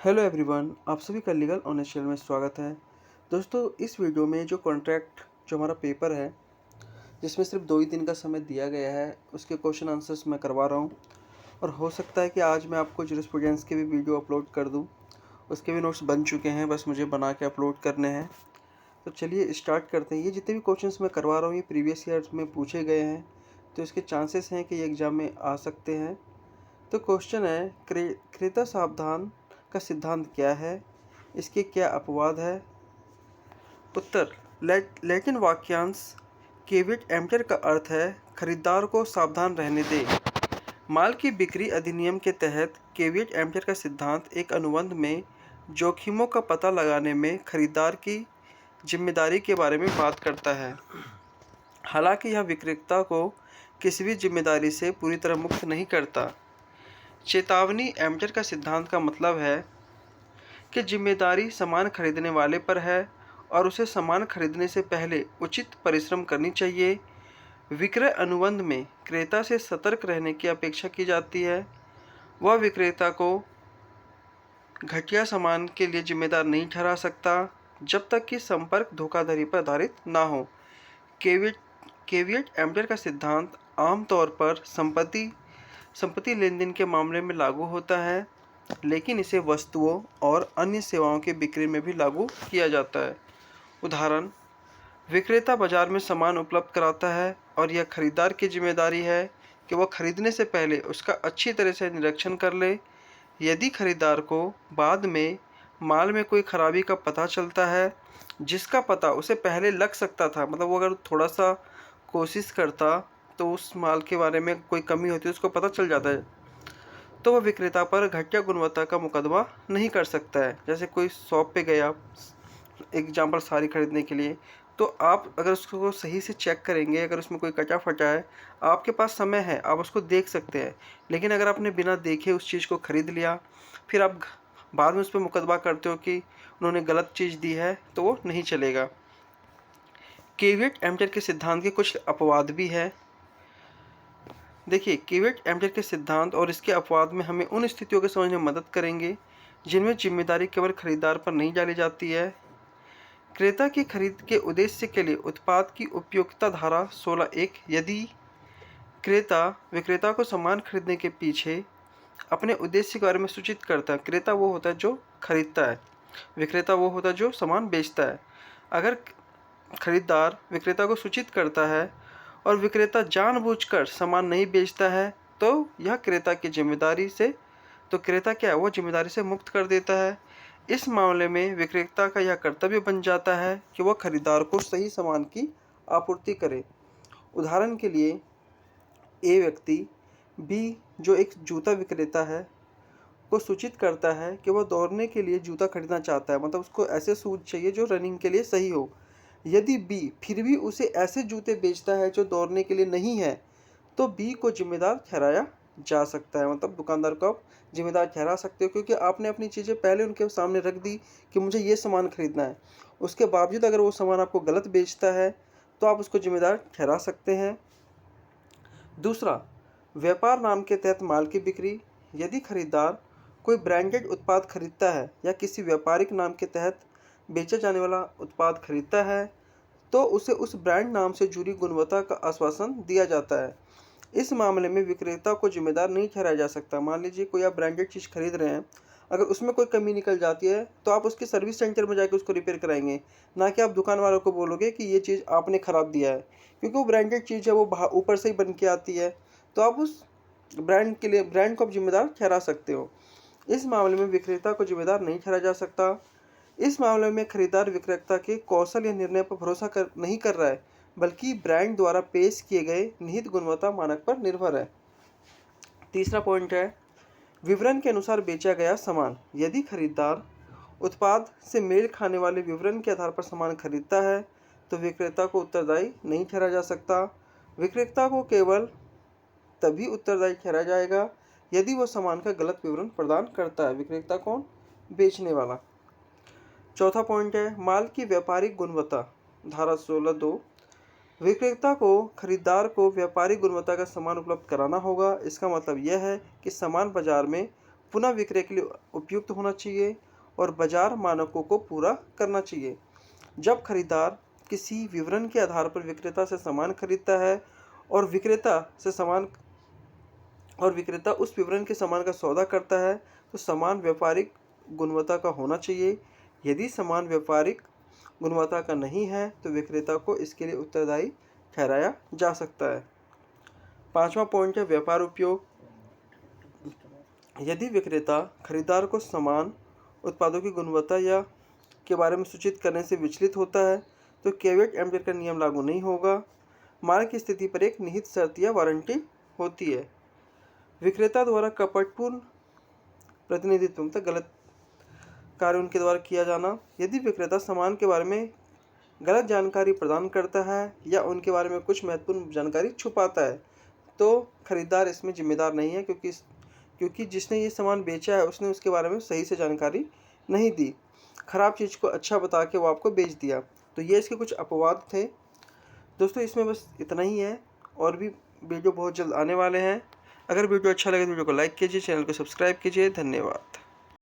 Hello everyone, आप सभी का लीगल ऑनेस्ट चैनल में स्वागत है। दोस्तों, इस वीडियो में जो हमारा पेपर है, जिसमें सिर्फ 2 ही दिन का समय दिया गया है, उसके क्वेश्चन आंसर्स मैं करवा रहा हूं। और हो सकता है कि आज मैं आपको जूरिस्प्रूडेंस के भी वीडियो अपलोड कर दूं। उसके भी नोट्स बन चुके हैं, बस मुझे बना के अपलोड करने हैं। तो चलिए स्टार्ट करते हैं। ये जितने भी क्वेश्चन मैं करवा रहा हूँ, ये प्रीवियस ईयर्स में पूछे गए हैं, तो इसके चांसेस हैं कि ये एग्ज़ाम में आ सकते हैं। तो क्वेश्चन है, क्रेता सावधान का सिद्धांत क्या है, इसके क्या अपवाद है। उत्तर, लैटिन वाक्यांश केविट एम्पटर का अर्थ है खरीदार को सावधान रहने दे। माल की बिक्री अधिनियम के तहत केविट एम्पटर का सिद्धांत एक अनुबंध में जोखिमों का पता लगाने में खरीदार की जिम्मेदारी के बारे में बात करता है। हालांकि यह विक्रेता को किसी भी जिम्मेदारी से पूरी तरह मुक्त नहीं करता। चेतावनी एम्पटर का सिद्धांत का मतलब है कि जिम्मेदारी सामान खरीदने वाले पर है और उसे सामान खरीदने से पहले उचित परिश्रम करनी चाहिए। विक्रय अनुबंध में क्रेता से सतर्क रहने की अपेक्षा की जाती है। वह विक्रेता को घटिया सामान के लिए जिम्मेदार नहीं ठहरा सकता जब तक कि संपर्क धोखाधड़ी पर आधारित ना हो। केवियट एम्पटर का सिद्धांत आमतौर पर संपत्ति लेनदेन के मामले में लागू होता है, लेकिन इसे वस्तुओं और अन्य सेवाओं के बिक्री में भी लागू किया जाता है। उदाहरण, विक्रेता बाजार में सामान उपलब्ध कराता है और यह खरीदार की जिम्मेदारी है कि वह खरीदने से पहले उसका अच्छी तरह से निरीक्षण कर ले। यदि खरीदार को बाद में माल में कोई खराबी का पता चलता है, जिसका पता उसे पहले लग सकता था, मतलब वो अगर थोड़ा सा कोशिश करता तो उस माल के बारे में कोई कमी होती है, उसको पता चल जाता है, तो वह विक्रेता पर घटिया गुणवत्ता का मुकदमा नहीं कर सकता है। जैसे कोई शॉप पे गया एग्जाम्पल साड़ी खरीदने के लिए, तो आप अगर उसको सही से चेक करेंगे, अगर उसमें कोई कटा फटा है, आपके पास समय है, आप उसको देख सकते हैं। लेकिन अगर आपने बिना देखे उस चीज़ को ख़रीद लिया, फिर आप बाद में उस पर मुकदमा करते हो कि उन्होंने गलत चीज़ दी है, तो वो नहीं चलेगा। केवियट एम्पटर के सिद्धांत के कुछ अपवाद भी है। देखिए, केवियट एम्पटर के सिद्धांत और इसके अपवाद में हमें उन स्थितियों को समझने में मदद करेंगे जिनमें जिम्मेदारी केवल खरीदार पर नहीं डाली जाती है। क्रेता की खरीद के उद्देश्य के लिए उत्पाद की उपयोगिता धारा 16(1)। यदि क्रेता विक्रेता को सामान खरीदने के पीछे अपने उद्देश्य के बारे में सूचित करता है। क्रेता वो होता है जो खरीदता है, विक्रेता वो होता है जो सामान बेचता है। अगर खरीदार विक्रेता को सूचित करता है और विक्रेता जानबूझकर सामान नहीं बेचता है, तो यह क्रेता की जिम्मेदारी से क्रेता क्या है, वो जिम्मेदारी से मुक्त कर देता है। इस मामले में विक्रेता का यह कर्तव्य बन जाता है कि वह खरीदार को सही सामान की आपूर्ति करे। उदाहरण के लिए, ए व्यक्ति बी, जो एक जूता विक्रेता है, को सूचित करता है कि वह दौड़ने के लिए जूता खरीदना चाहता है, मतलब उसको ऐसे शूज चाहिए जो रनिंग के लिए सही हो। यदि बी फिर भी उसे ऐसे जूते बेचता है जो दौड़ने के लिए नहीं है, तो बी को जिम्मेदार ठहराया जा सकता है। मतलब दुकानदार को आप जिम्मेदार ठहरा सकते हो, क्योंकि आपने अपनी चीज़ें पहले उनके सामने रख दी कि मुझे ये सामान खरीदना है। उसके बावजूद अगर वो सामान आपको गलत बेचता है, तो आप उसको जिम्मेदार ठहरा सकते हैं। दूसरा, व्यापार नाम के तहत माल की बिक्री। यदि खरीदार कोई ब्रांडेड उत्पाद खरीदता है या किसी व्यापारिक नाम के तहत बेचा जाने वाला उत्पाद खरीदता है, तो उसे उस ब्रांड नाम से जुड़ी गुणवत्ता का आश्वासन दिया जाता है। इस मामले में विक्रेता को जिम्मेदार नहीं ठहराया जा सकता। मान लीजिए कोई आप ब्रांडेड चीज़ खरीद रहे हैं, अगर उसमें कोई कमी निकल जाती है, तो आप उसके सर्विस सेंटर में जाकर उसको रिपेयर कराएंगे, ना कि आप दुकान वालों को बोलोगे कि ये चीज़ आपने ख़राब दिया है, क्योंकि वो ब्रांडेड चीज़ है, वो ऊपर से ही बन के आती है। तो आप उस ब्रांड को आप जिम्मेदार ठहरा सकते हो। इस मामले में विक्रेता को जिम्मेदार नहीं ठहराया जा सकता। इस मामले में खरीदार विक्रेता के कौशल या निर्णय पर भरोसा नहीं कर रहा है, बल्कि ब्रांड द्वारा पेश किए गए निहित गुणवत्ता मानक पर निर्भर है। तीसरा पॉइंट है, विवरण के अनुसार बेचा गया सामान। यदि खरीदार उत्पाद से मेल खाने वाले विवरण के आधार पर सामान खरीदता है, तो विक्रेता को उत्तरदायी नहीं ठहराया जा सकता। विक्रेता को केवल तभी उत्तरदायी ठहराया जाएगा यदि वह सामान का गलत विवरण प्रदान करता है। विक्रेता कौन? बेचने वाला। चौथा पॉइंट है, माल की व्यापारिक गुणवत्ता, धारा 16(2)। विक्रेता को खरीदार को व्यापारिक गुणवत्ता का सामान उपलब्ध कराना होगा। इसका मतलब यह है कि सामान बाजार में पुनः विक्रय के लिए उपयुक्त होना चाहिए और बाजार मानकों को पूरा करना चाहिए। जब खरीदार किसी विवरण के आधार पर विक्रेता से सामान खरीदता है और विक्रेता उस विवरण के सामान का सौदा करता है, तो सामान व्यापारिक गुणवत्ता का होना चाहिए। यदि सामान व्यापारिक गुणवत्ता का नहीं है तो विक्रेता को इसके लिए उत्तरदायी ठहराया जा सकता है। 5वां पॉइंट है व्यापार उपयोग। यदि विक्रेता खरीदार को समान उत्पादों की गुणवत्ता या के बारे में सूचित करने से विचलित होता है तो कैवेट एम्पटियर का नियम लागू नहीं होगा। माल की स्थिति पर एक निहित शर्त या वारंटी होती है। विक्रेता द्वारा कपटपूर्ण प्रतिनिधित्व मतलब गलत कार्य उनके द्वारा किया जाना। यदि विक्रेता सामान के बारे में गलत जानकारी प्रदान करता है या उनके बारे में कुछ महत्वपूर्ण जानकारी छुपाता है तो खरीदार इसमें जिम्मेदार नहीं है, क्योंकि जिसने ये सामान बेचा है उसने उसके बारे में सही से जानकारी नहीं दी, ख़राब चीज़ को अच्छा बता के वो आपको बेच दिया। तो ये इसके कुछ अपवाद थे। दोस्तों इसमें बस इतना ही है, और भी वीडियो बहुत जल्द आने वाले हैं। अगर वीडियो अच्छा लगे तो वीडियो को लाइक कीजिए, चैनल को सब्सक्राइब कीजिए। धन्यवाद।